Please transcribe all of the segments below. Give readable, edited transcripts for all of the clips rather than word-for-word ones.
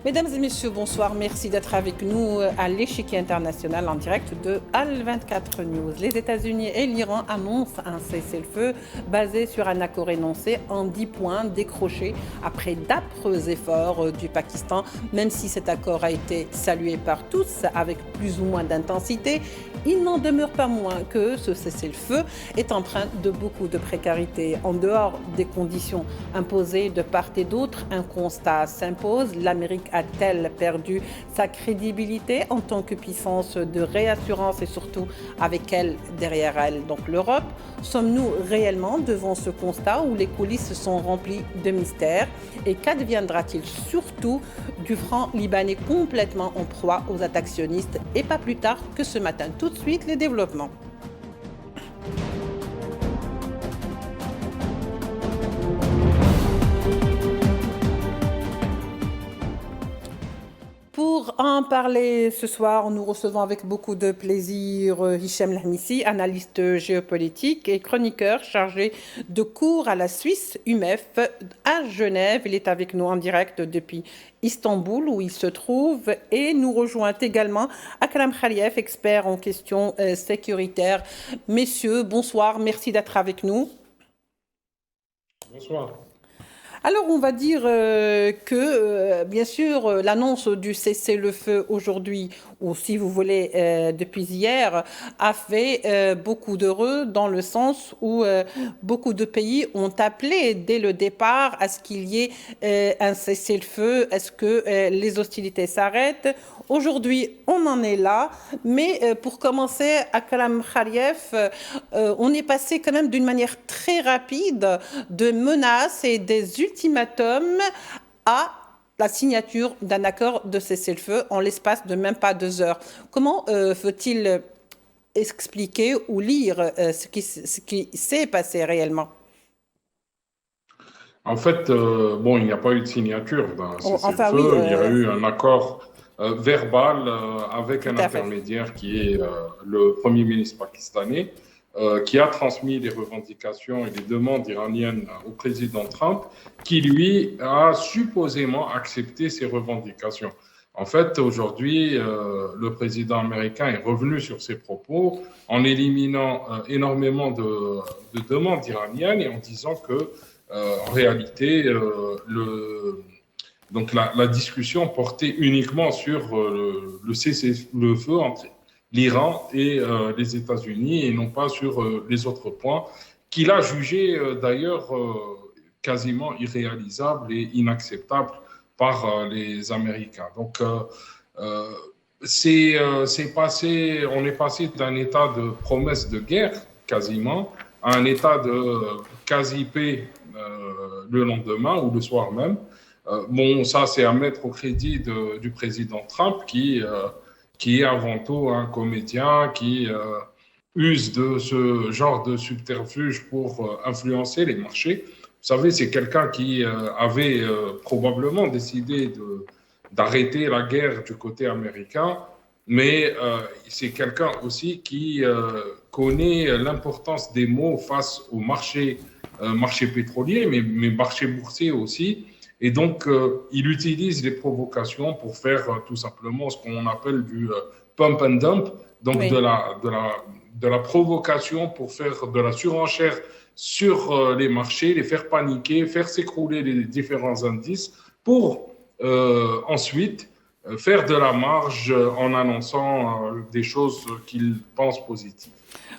Mesdames et messieurs, bonsoir. Merci d'être avec nous à l'échiquier international en direct de Al24 News. Les États-Unis et l'Iran annoncent un cessez-le-feu basé sur un accord énoncé en 10 points décrochés après d'âpres efforts du Pakistan. Même si cet accord a été salué par tous avec plus ou moins d'intensité, il n'en demeure pas moins que ce cessez-le-feu est empreint de beaucoup de précarité. En dehors des conditions imposées de part et d'autre, un constat s'impose. L'Amérique a-t-elle perdu sa crédibilité en tant que puissance de réassurance et surtout avec elle, derrière elle, donc l'Europe? Sommes-nous réellement devant ce constat où les coulisses sont remplies de mystères? Et qu'adviendra-t-il surtout du franc libanais complètement en proie aux attaques sionistes? Et pas plus tard que ce matin. Tout de suite, les développements. Pour en parler ce soir, nous recevons avec beaucoup de plaisir Hichem Lhamissi, analyste géopolitique et chroniqueur chargé de cours à la Suisse UMEF à Genève. Il est avec nous en direct depuis Istanbul où il se trouve et nous rejoint également Akram Khaliev, expert en questions sécuritaires. Messieurs, bonsoir, merci d'être avec nous. Bonsoir. Alors, on va dire que, bien sûr, l'annonce du cessez-le-feu aujourd'hui, ou si vous voulez, depuis hier, a fait beaucoup d'heureux dans le sens où beaucoup de pays ont appelé dès le départ à ce qu'il y ait un cessez-le-feu, à ce que les hostilités s'arrêtent. Aujourd'hui, on en est là, mais pour commencer, Akram Khaliev, on est passé quand même d'une manière très rapide de menaces et des ultimatums à la signature d'un accord de cessez-le-feu en l'espace de même pas 2 heures. Comment faut-il expliquer ou lire ce qui s'est passé réellement? En fait, bon, il n'y a pas eu de signature d'un Enfin oui, cessez-le-feu. Il y a eu un accord verbal avec tout un à fait. intermédiaire qui est le Premier ministre pakistanais, qui a transmis les revendications et les demandes iraniennes au président Trump, qui lui a supposément accepté ces revendications. En fait, aujourd'hui, le président américain est revenu sur ses propos en éliminant énormément de demandes iraniennes et en disant que en réalité, donc la discussion portait uniquement sur le cessez-le-feu entre l'Iran et les États-Unis et non pas sur les autres points qu'il a jugés d'ailleurs quasiment irréalisables et inacceptables par les Américains. Donc, euh, on est passé d'un état de promesse de guerre quasiment à un état de quasi-paix le lendemain ou le soir même. Bon, ça, c'est à mettre au crédit du président Trump qui est avant tout un comédien qui use de ce genre de subterfuge pour influencer les marchés. Vous savez, c'est quelqu'un qui avait probablement décidé d'arrêter la guerre du côté américain, mais c'est quelqu'un aussi qui connaît l'importance des mots face au marché pétrolier, mais marché boursier aussi. Et donc, il utilise les provocations pour faire tout simplement ce qu'on appelle du pump and dump, donc Oui. de la provocation pour faire de la surenchère sur les marchés, les faire paniquer, faire s'écrouler les différents indices pour ensuite faire de la marge en annonçant des choses qu'il pense positives.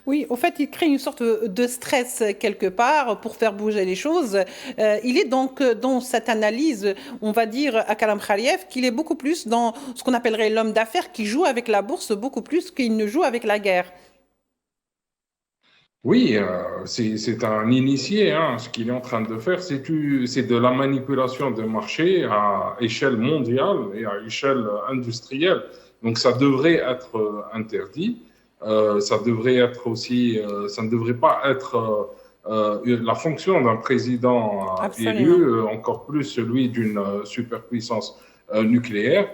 Oui, au fait, il crée une sorte de stress quelque part pour faire bouger les choses. Il est donc dans cette analyse, on va dire à Kalam Khaliev, qu'il est beaucoup plus dans ce qu'on appellerait l'homme d'affaires qui joue avec la bourse beaucoup plus qu'il ne joue avec la guerre. Oui, c'est un initié. Hein. Ce qu'il est en train de faire, c'est de la manipulation de marché à échelle mondiale et à échelle industrielle. Donc, ça devrait être interdit. Ça devrait être aussi, ça ne devrait pas être la fonction d'un président élu, Absolument. encore plus celui d'une superpuissance nucléaire.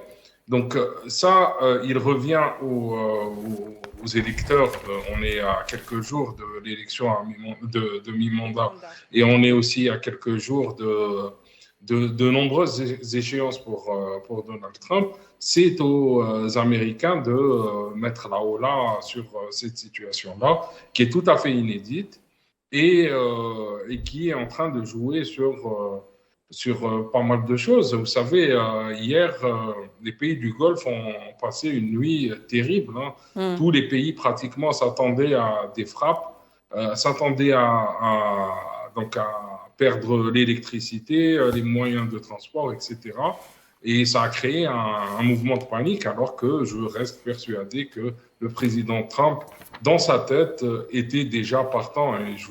Donc ça, il revient aux électeurs. On est à quelques jours de l'élection de mi-mandat et on est aussi à quelques jours de nombreuses échéances pour Donald Trump, c'est aux Américains de mettre la holà sur cette situation-là, qui est tout à fait inédite et qui est en train de jouer sur pas mal de choses. Vous savez, hier, les pays du Golfe ont passé une nuit terrible, hein. Tous les pays pratiquement s'attendaient à des frappes, s'attendaient donc à perdre l'électricité, les moyens de transport, etc. Et ça a créé un mouvement de panique, alors que je reste persuadé que le président Trump, dans sa tête, était déjà partant. Et je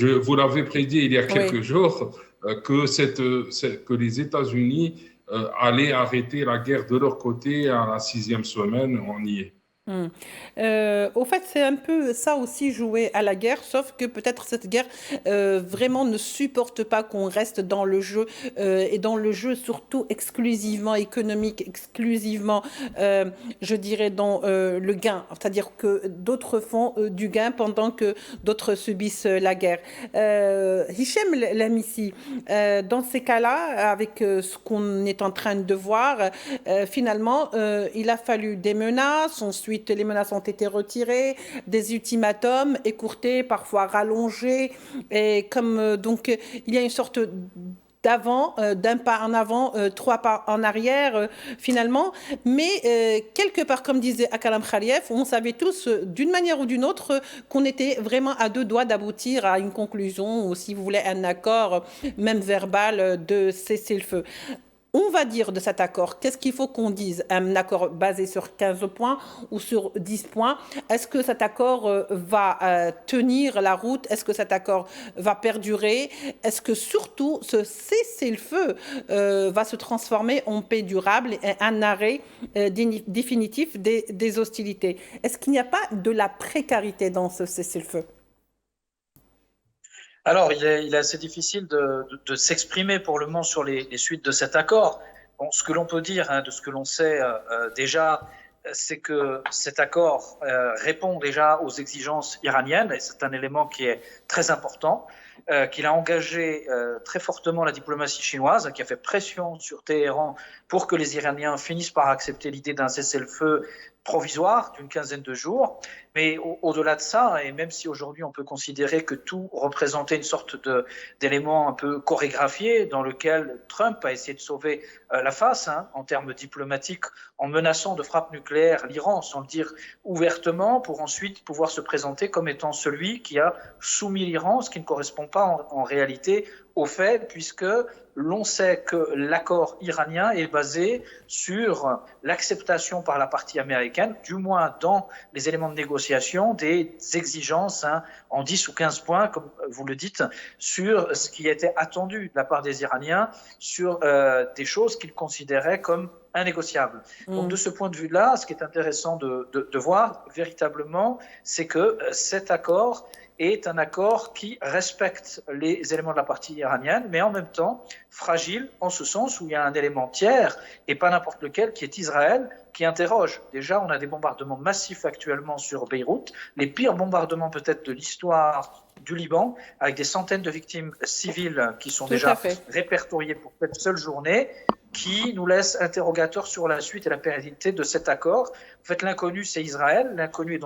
vous l'avais prédit il y a quelques jours, que les États-Unis allaient arrêter la guerre de leur côté à la 6e semaine. On y est. Au fait, c'est un peu ça aussi jouer à la guerre, sauf que peut-être cette guerre vraiment ne supporte pas qu'on reste dans le jeu et dans le jeu surtout exclusivement économique, exclusivement, je dirais, dans le gain. C'est-à-dire que d'autres font du gain pendant que d'autres subissent la guerre. Hichem Lamisi, dans ces cas-là, avec ce qu'on est en train de voir, finalement, il a fallu des menaces, ensuite les menaces ont été retirées, des ultimatums écourtés, parfois rallongés, et comme donc il y a une sorte d'avant, d'un pas en avant, 3 pas en arrière, finalement. Mais quelque part, comme disait Akram Khaliev, on savait tous, d'une manière ou d'une autre, qu'on était vraiment à 2 doigts d'aboutir à une conclusion, ou si vous voulez, un accord, même verbal, de cesser le feu. On va dire de cet accord, qu'est-ce qu'il faut qu'on dise? Un accord basé sur 15 points ou sur 10 points? Est-ce que cet accord va tenir la route? Est-ce que cet accord va perdurer? Est-ce que surtout ce cessez-le-feu va se transformer en paix durable et un arrêt définitif des hostilités? Est-ce qu'il n'y a pas de la précarité dans ce cessez-le-feu? Alors, il est assez difficile de s'exprimer pour le moment sur les suites de cet accord. Bon, ce que l'on peut dire, hein, de ce que l'on sait déjà, c'est que cet accord répond déjà aux exigences iraniennes, et c'est un élément qui est très important, qu'il a engagé très fortement la diplomatie chinoise, qui a fait pression sur Téhéran pour que les Iraniens finissent par accepter l'idée d'un cessez-le-feu provisoire d'une quinzaine de jours. Mais au-delà de ça, et même si aujourd'hui on peut considérer que tout représentait une sorte d'élément un peu chorégraphié dans lequel Trump a essayé de sauver la face, hein, en termes diplomatiques, en menaçant de frappe nucléaire l'Iran, sans le dire ouvertement, pour ensuite pouvoir se présenter comme étant celui qui a soumis l'Iran, ce qui ne correspond pas en réalité au fait, puisque l'on sait que l'accord iranien est basé sur l'acceptation par la partie américaine, du moins dans les éléments de négociation, des exigences, hein, en 10 ou 15 points, comme vous le dites, sur ce qui était attendu de la part des Iraniens, sur des choses qu'ils considéraient comme indénégociables. Donc de ce point de vue-là, ce qui est intéressant de voir véritablement, c'est que cet accord est un accord qui respecte les éléments de la partie iranienne, mais en même temps fragile, en ce sens où il y a un élément tiers, et pas n'importe lequel, qui est Israël, qui interroge. Déjà, on a des bombardements massifs actuellement sur Beyrouth, les pires bombardements peut-être de l'histoire du Liban, avec des centaines de victimes civiles qui sont déjà répertoriées pour cette seule journée, qui nous laisse interrogateurs sur la suite et la pérennité de cet accord. En fait, l'inconnu, c'est Israël. L'inconnu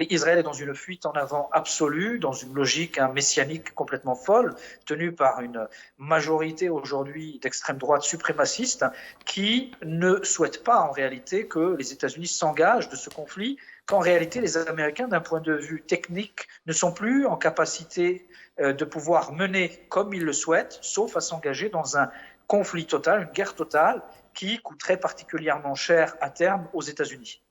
Israël est dans une fuite en avant absolue, dans une logique messianique complètement folle, tenue par une majorité aujourd'hui d'extrême droite suprémaciste, qui ne souhaite pas en réalité que les États-Unis s'engagent de ce conflit, qu'en réalité, les Américains, d'un point de vue technique, ne sont plus en capacité de pouvoir mener comme ils le souhaitent, sauf à s'engager dans un conflit total, une guerre totale qui coûterait particulièrement cher à terme aux États-Unis.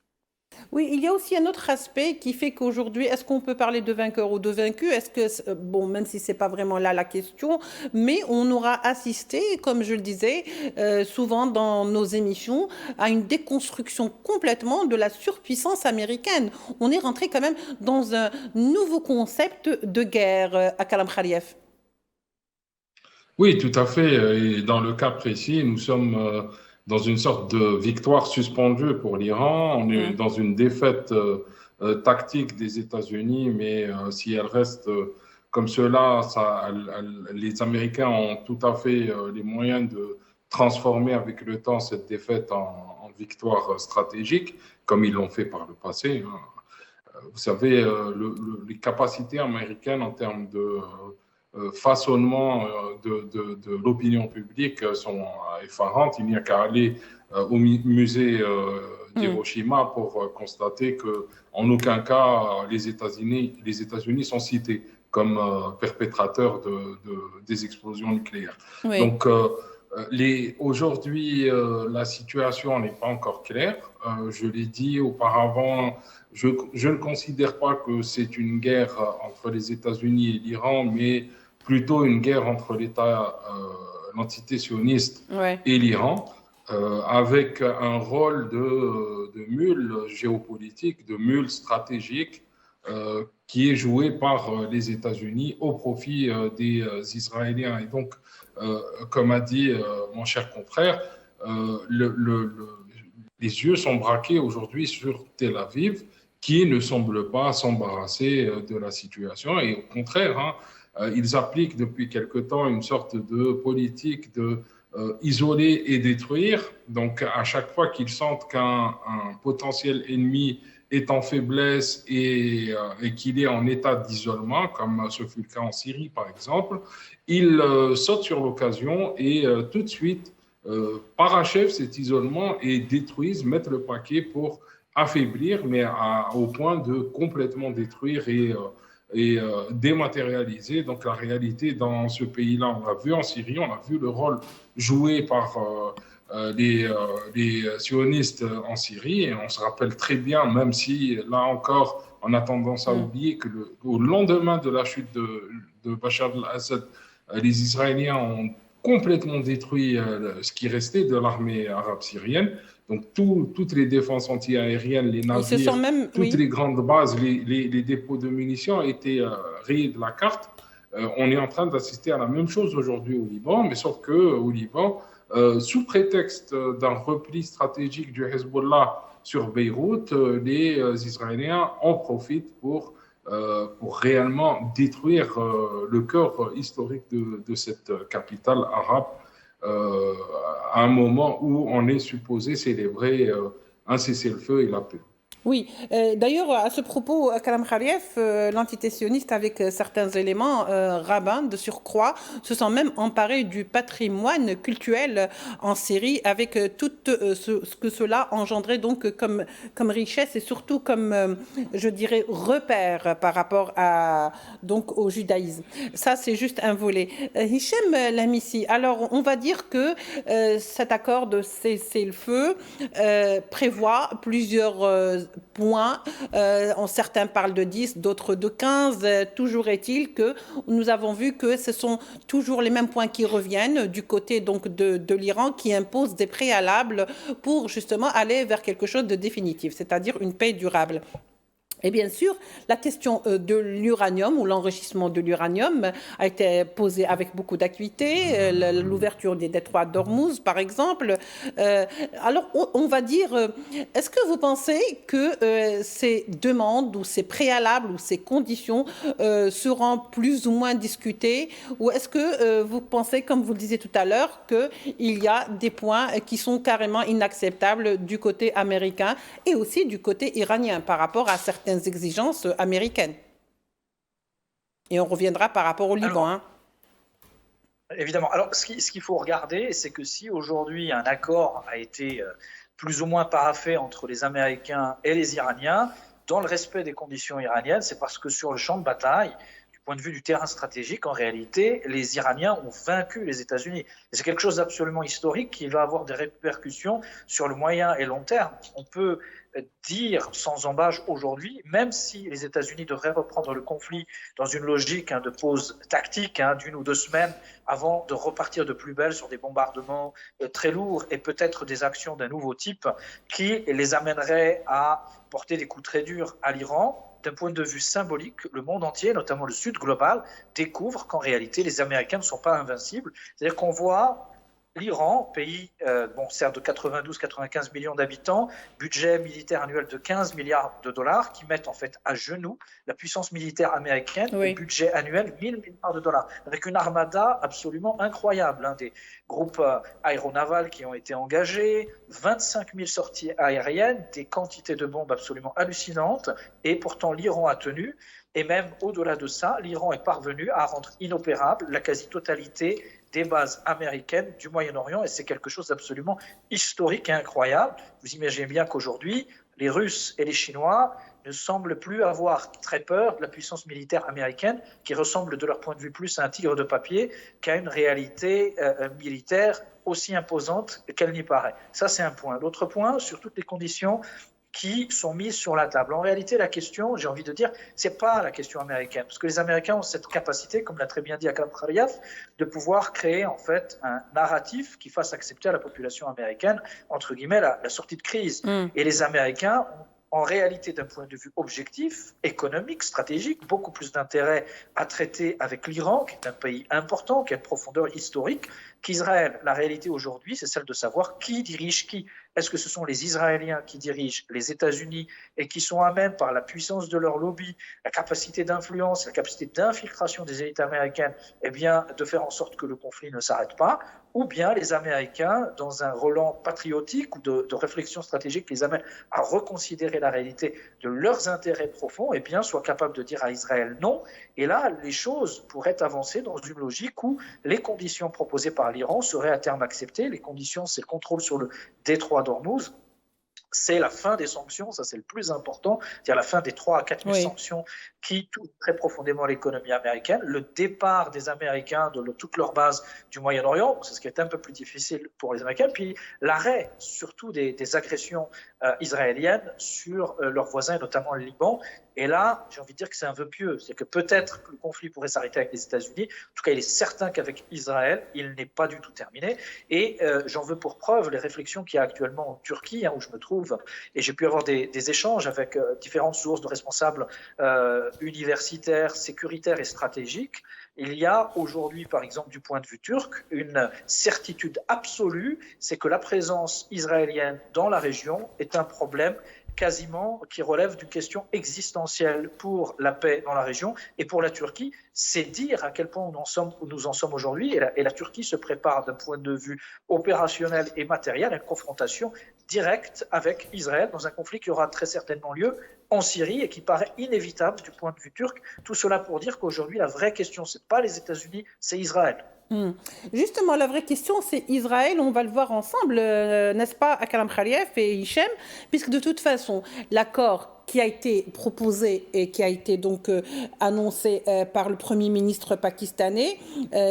Oui, il y a aussi un autre aspect qui fait qu'aujourd'hui, est-ce qu'on peut parler de vainqueur ou de vaincu? Est-ce que, bon, même si ce n'est pas vraiment là la question, mais on aura assisté, comme je le disais, souvent dans nos émissions, à une déconstruction complètement de la surpuissance américaine. On est rentré quand même dans un nouveau concept de guerre, à Kalam Khaliev. Oui, tout à fait. Et dans le cas précis, nous sommes dans une sorte de victoire suspendue pour l'Iran. On est dans une défaite tactique des États-Unis, mais si elle reste comme cela, les Américains ont tout à fait les moyens de transformer avec le temps cette défaite en victoire stratégique, comme ils l'ont fait par le passé. Vous savez, les capacités américaines en termes de façonnement de l'opinion publique sont effarantes. Il n'y a qu'à aller au musée d'Hiroshima pour constater qu'en aucun cas les États-Unis sont cités comme perpétrateurs des explosions nucléaires. Oui. Donc, aujourd'hui, la situation n'est pas encore claire. Je l'ai dit auparavant, je ne considère pas que c'est une guerre entre les États-Unis et l'Iran, mais plutôt une guerre entre l'entité sioniste et l'Iran, avec un rôle de mule géopolitique, de mule stratégique, qui est joué par les États-Unis au profit des Israéliens. Et donc, comme a dit mon cher confrère, les yeux sont braqués aujourd'hui sur Tel Aviv, qui ne semble pas s'embarrasser de la situation. Et au contraire, ils appliquent depuis quelque temps une sorte de politique de isoler et détruire. Donc, à chaque fois qu'ils sentent qu'un potentiel ennemi est en faiblesse et qu'il est en état d'isolement, comme ce fut le cas en Syrie par exemple, ils sautent sur l'occasion et tout de suite parachèvent cet isolement et détruisent, mettent le paquet pour affaiblir, mais au point de complètement détruire et dématérialiser. Donc la réalité dans ce pays-là, on l'a vu en Syrie, on a vu le rôle joué par les sionistes en Syrie, et on se rappelle très bien, même si là encore on a tendance à oublier qu'au lendemain de la chute de Bachar al-Assad, les Israéliens ont complètement détruit ce qui restait de l'armée arabe syrienne. Donc toutes les défenses anti-aériennes, les navires, toutes les grandes bases, les dépôts de munitions étaient rayés de la carte. On est en train d'assister à la même chose aujourd'hui au Liban, mais sauf qu'au Liban, sous prétexte d'un repli stratégique du Hezbollah sur Beyrouth, les Israéliens en profitent pour réellement détruire le cœur historique de cette capitale arabe à un moment où on est supposé célébrer un cessez-le-feu et la paix. Oui, d'ailleurs, à ce propos, Kalam Khariev, l'entité sioniste, avec certains éléments rabbins de surcroît, se sont même emparés du patrimoine cultuel en Syrie, avec tout ce que cela engendrait donc comme richesse et surtout comme, je dirais, repère par rapport donc, au judaïsme. Ça, c'est juste un volet. Hichem Lamissi, alors on va dire que cet accord de cessez-le-feu prévoit plusieurs points. Certains parlent de 10, d'autres de 15. Toujours est-il que nous avons vu que ce sont toujours les mêmes points qui reviennent du côté donc de l'Iran, qui impose des préalables pour justement aller vers quelque chose de définitif, c'est-à-dire une paix durable. Et bien sûr, la question de l'uranium ou l'enrichissement de l'uranium a été posée avec beaucoup d'acuité, l'ouverture des détroits d'Ormuz par exemple. Alors on va dire, est-ce que vous pensez que ces demandes ou ces préalables ou ces conditions seront plus ou moins discutées, ou est-ce que vous pensez, comme vous le disiez tout à l'heure, qu'il y a des points qui sont carrément inacceptables du côté américain et aussi du côté iranien par rapport à certaines exigences américaines? Et on reviendra par rapport au Liban. Alors, évidemment. Alors, ce qu'il faut regarder, c'est que si aujourd'hui un accord a été plus ou moins paraphé entre les Américains et les Iraniens, dans le respect des conditions iraniennes, c'est parce que sur le champ de bataille, du point de vue du terrain stratégique, en réalité, les Iraniens ont vaincu les États-Unis. Et c'est quelque chose d'absolument historique qui va avoir des répercussions sur le moyen et long terme. On peut dire sans embâche aujourd'hui, même si les États-Unis devraient reprendre le conflit dans une logique de pause tactique d'1 ou 2 semaines avant de repartir de plus belle sur des bombardements très lourds et peut-être des actions d'un nouveau type qui les amèneraient à porter des coups très durs à l'Iran. D'un point de vue symbolique, le monde entier, notamment le Sud global, découvre qu'en réalité les Américains ne sont pas invincibles. C'est-à-dire qu'on voit l'Iran, pays certes de 92-95 millions d'habitants, budget militaire annuel de 15 milliards de dollars, qui mettent en fait à genoux la puissance militaire américaine, Oui. au budget annuel 1000 milliards de dollars, avec une armada absolument incroyable, des groupes aéronavals qui ont été engagés, 25 000 sorties aériennes, des quantités de bombes absolument hallucinantes, et pourtant l'Iran a tenu. Et même au-delà de ça, l'Iran est parvenu à rendre inopérable la quasi-totalité des bases américaines du Moyen-Orient, et c'est quelque chose d'absolument historique et incroyable. Vous imaginez bien qu'aujourd'hui, les Russes et les Chinois ne semblent plus avoir très peur de la puissance militaire américaine, qui ressemble de leur point de vue plus à un tigre de papier qu'à une réalité militaire aussi imposante qu'elle n'y paraît. Ça, c'est un point. L'autre point, sur toutes les conditions qui sont mises sur la table. En réalité, la question, j'ai envie de dire, c'est pas la question américaine, parce que les Américains ont cette capacité, comme l'a très bien dit Akram Khalilaf, de pouvoir créer en fait un narratif qui fasse accepter à la population américaine, entre guillemets, la sortie de crise. Et les Américains ont en réalité, d'un point de vue objectif, économique, stratégique, beaucoup plus d'intérêt à traiter avec l'Iran, qui est un pays important, qui a une profondeur historique, qu'Israël. La réalité aujourd'hui, c'est celle de savoir qui dirige qui. Est-ce que ce sont les Israéliens qui dirigent les États-Unis et qui sont à même, par la puissance de leur lobby, la capacité d'influence, la capacité d'infiltration des élites américaines, de faire en sorte que le conflit ne s'arrête pas, ou bien les Américains, dans un relan patriotique ou de réflexion stratégique qui les amène à reconsidérer la réalité de leurs intérêts profonds, soient capables de dire à Israël non. Et là, les choses pourraient avancer dans une logique où les conditions proposées par l'Iran seraient à terme acceptées. Les conditions, c'est le contrôle sur le détroit d'Ormuz, c'est la fin des sanctions, ça c'est le plus important, c'est-à-dire la fin des 3 à 4 000 sanctions qui touchent très profondément l'économie américaine, le départ des Américains de toute leur base du Moyen-Orient, c'est ce qui est un peu plus difficile pour les Américains, puis l'arrêt surtout des agressions israéliennes sur leurs voisins, notamment le Liban. Et là, j'ai envie de dire que c'est un vœu pieux, c'est que peut-être que le conflit pourrait s'arrêter avec les États-Unis. En tout cas, il est certain qu'avec Israël, il n'est pas du tout terminé. Et j'en veux pour preuve les réflexions qu'il y a actuellement en Turquie, où je me trouve, et j'ai pu avoir des échanges avec différentes sources de responsables universitaires, sécuritaires et stratégiques. Il y a aujourd'hui, par exemple, du point de vue turc, une certitude absolue, c'est que la présence israélienne dans la région est un problème quasiment qui relève d'une question existentielle pour la paix dans la région et pour la Turquie. C'est dire à quel point nous en sommes aujourd'hui, et la Turquie se prépare d'un point de vue opérationnel et matériel à une confrontation directe avec Israël dans un conflit qui aura très certainement lieu en Syrie et qui paraît inévitable du point de vue turc. Tout cela pour dire qu'aujourd'hui, la vraie question, ce n'est pas les États-Unis, c'est Israël. Justement, la vraie question, c'est Israël. On va le voir ensemble, n'est-ce pas, Akram Khalilaf et Hichem, puisque de toute façon, l'accord qui a été proposé et qui a été donc annoncé par le Premier ministre pakistanais,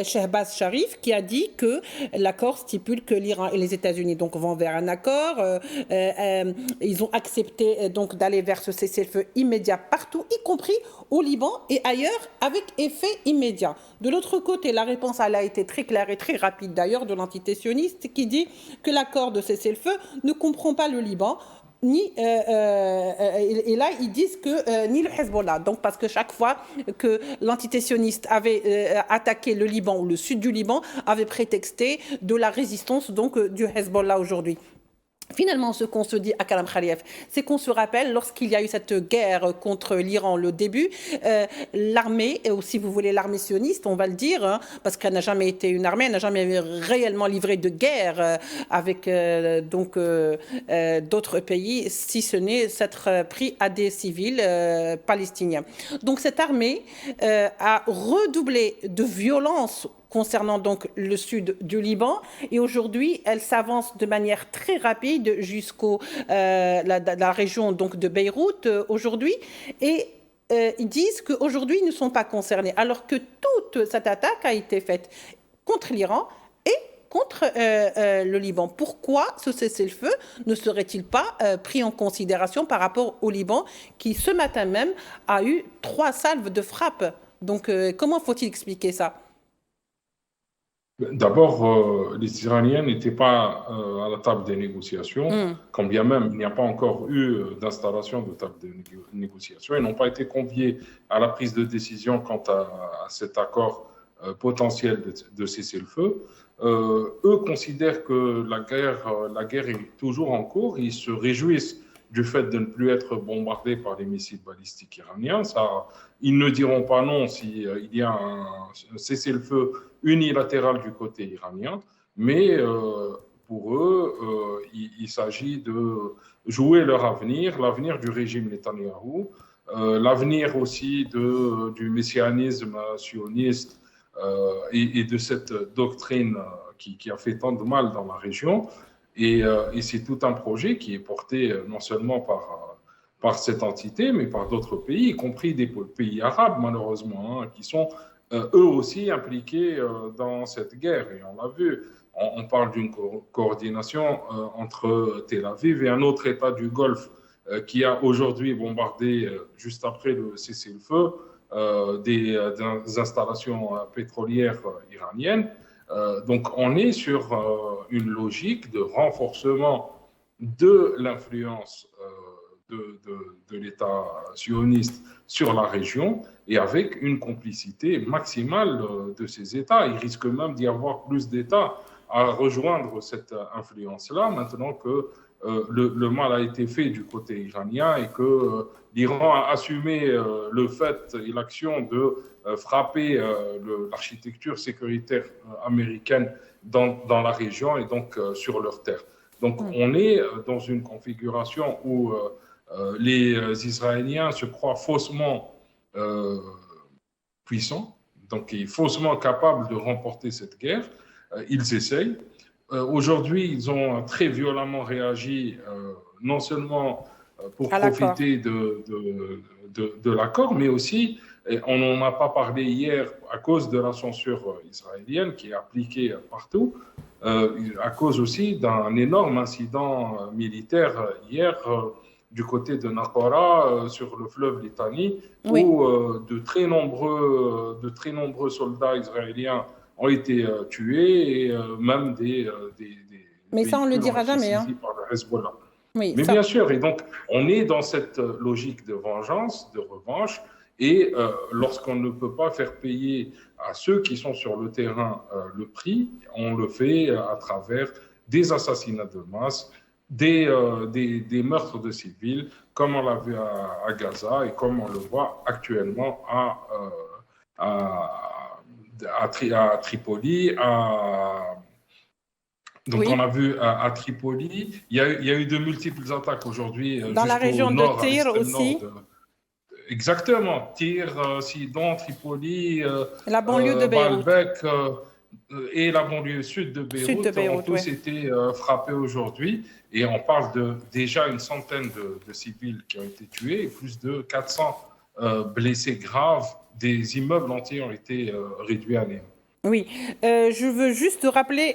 Shehbaz Sharif, qui a dit que l'accord stipule que l'Iran et les États-Unis donc vont vers un accord. Ils ont accepté donc d'aller vers ce cessez-le-feu immédiat partout, y compris au Liban et ailleurs, avec effet immédiat. De l'autre côté, la réponse elle a été très claire et très rapide d'ailleurs de l'entité sioniste qui dit que l'accord de cessez-le-feu ne comprend pas le Liban, et là ils disent que ni le Hezbollah, donc parce que chaque fois que l'entité sioniste avait attaqué le Liban ou le sud du Liban, avait prétexté de la résistance donc du Hezbollah aujourd'hui. Finalement, ce qu'on se dit à Akram Khalilaf, c'est qu'on se rappelle, lorsqu'il y a eu cette guerre contre l'Iran, le début, l'armée, ou si vous voulez l'armée sioniste, on va le dire, parce qu'elle n'a jamais été une armée, elle n'a jamais réellement livré de guerre avec d'autres pays, si ce n'est s'être pris à des civils palestiniens. Donc cette armée a redoublé de violence concernant donc le sud du Liban, et aujourd'hui elle s'avance de manière très rapide jusqu'au la région donc de Beyrouth aujourd'hui, et ils disent qu'aujourd'hui ils ne sont pas concernés, alors que toute cette attaque a été faite contre l'Iran et contre le Liban. Pourquoi ce cessez-le-feu ne serait-il pas pris en considération par rapport au Liban, qui ce matin même a eu 3 salves de frappe? Donc comment faut-il expliquer ça? D'abord, les Iraniens n'étaient pas à la table des négociations, quand bien même il n'y a pas encore eu d'installation de table de négociation. Ils n'ont pas été conviés à la prise de décision quant à cet accord potentiel de cessez-le-feu. eux considèrent que la guerre est toujours en cours. Ils se réjouissent du fait de ne plus être bombardés par les missiles balistiques iraniens. Ça, ils ne diront pas non s'il y a un cessez-le-feu unilatéral du côté iranien, mais pour eux, il s'agit de jouer leur avenir, l'avenir du régime Netanyahou, l'avenir aussi du messianisme sioniste et de cette doctrine qui a fait tant de mal dans la région. Et c'est tout un projet qui est porté non seulement par cette entité, mais par d'autres pays, y compris des pays arabes, malheureusement, hein, qui sont eux aussi impliqués dans cette guerre. Et on l'a vu, on parle d'une coordination entre Tel Aviv et un autre État du Golfe qui a aujourd'hui bombardé, juste après le cessez-le-feu, des installations pétrolières iraniennes. Donc on est sur une logique de renforcement de l'influence de l'État sioniste sur la région et avec une complicité maximale de ces États. Il risque même d'y avoir plus d'États à rejoindre cette influence-là, maintenant que le mal a été fait du côté iranien et que l'Iran a assumé le fait et l'action de frapper l'architecture sécuritaire américaine dans la région et donc sur leur terre. Donc on est dans une configuration où les Israéliens se croient faussement puissants, donc faussement capables de remporter cette guerre. Ils essayent. Aujourd'hui, ils ont très violemment réagi, non seulement pour profiter de l'accord, mais aussi, on n'en a pas parlé hier à cause de la censure israélienne qui est appliquée partout, à cause aussi d'un énorme incident militaire hier du côté de Naqara, sur le fleuve Litani, oui, où de très nombreux soldats israéliens ont été tués et même mais ça, on ne le dira jamais. Hein. Par le Hezbollah. Oui, mais ça... bien sûr, et donc on est dans cette logique de vengeance, de revanche, et lorsqu'on ne peut pas faire payer à ceux qui sont sur le terrain le prix, on le fait à travers des assassinats de masse, des meurtres de civils, comme on l'a vu à Gaza et comme on le voit actuellement à Tripoli. Donc, oui, on a vu à Tripoli, il y a eu de multiples attaques aujourd'hui. Dans la région de Tyr aussi. Exactement, Tyr, Sidon, Tripoli, la banlieue de Beyrouth. Baalbek et la banlieue sud de Beyrouth, ont tous été frappés aujourd'hui. Et on parle de déjà une centaine de civils qui ont été tués et plus de 400 blessés graves. Des immeubles entiers ont été réduits à néant. Oui, je veux juste rappeler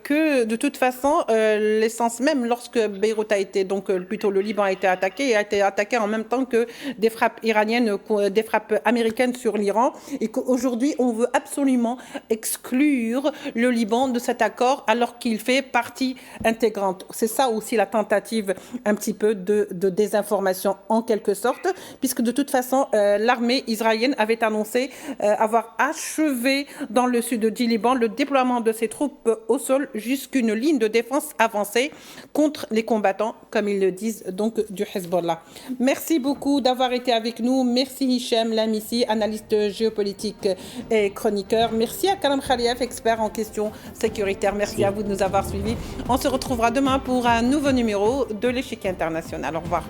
que de toute façon, l'essence même, lorsque Beyrouth a été, donc plutôt le Liban a été attaqué en même temps que des frappes iraniennes, des frappes américaines sur l'Iran, et qu'aujourd'hui on veut absolument exclure le Liban de cet accord alors qu'il fait partie intégrante. C'est ça aussi la tentative un petit peu de désinformation en quelque sorte, puisque de toute façon l'armée israélienne avait annoncé avoir achevé dans le sud du Liban le déploiement de ses troupes au sol jusqu'une ligne de défense avancée contre les combattants, comme ils le disent, donc du Hezbollah. Merci beaucoup d'avoir été avec nous. Merci Hichem Lamisi, analyste géopolitique et chroniqueur. Merci à Kalam Khaliev, expert en questions sécuritaires. Merci à vous de nous avoir suivis. On se retrouvera demain pour un nouveau numéro de l'Échiquier international. Au revoir.